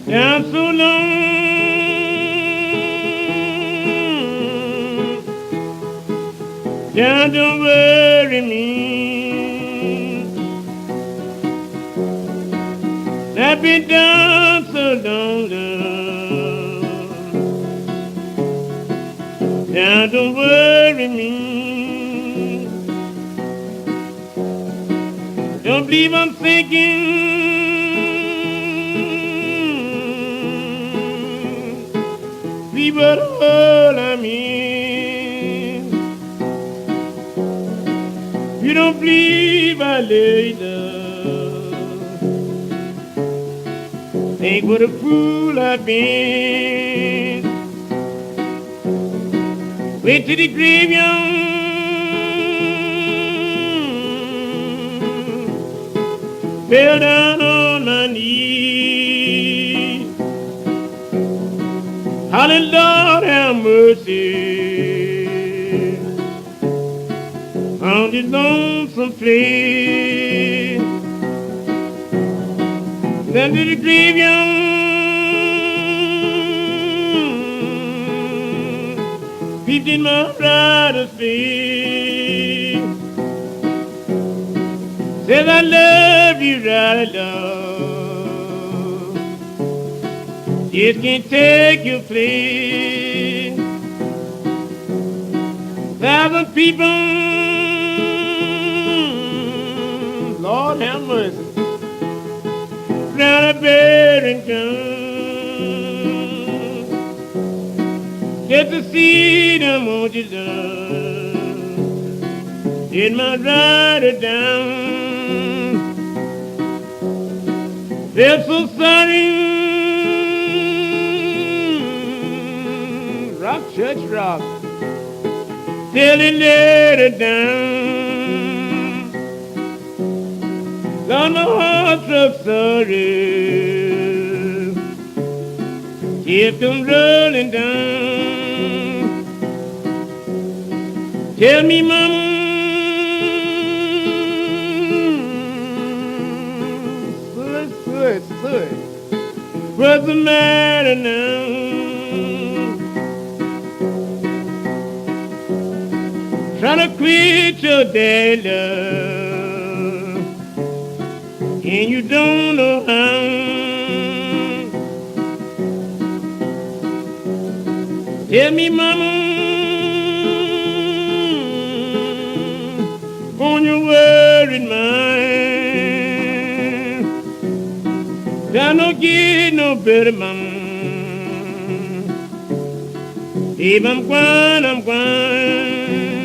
down so long. Down, don't worry me. I've been down so long, love. Down, don't worry me. Don't believe I'm thinking. See what hole I'm in. You don't believe I lay love. Think what a fool I've been. Went to the graveyard. Fell down on my knees. Hollered, Lord, have mercy on this lonesome place. Then to the graveyard, peeped in my brother's face. Says I love you, right, love. Just can't take your place. Thousand people, Lord have mercy, round a bearing gun. Get to see them, won't you, love? Did my rider down. They're so sorry. Rock, church, rock. Till he laid it down. Lord, my heart's so sorry. Tears come rolling down. Tell me, mama, what's the matter now? Trying to quit your day, love, and you don't know how. Tell me, mama, on your worried mind, I don't get no better, mama. Babe, I'm gone, I'm gone.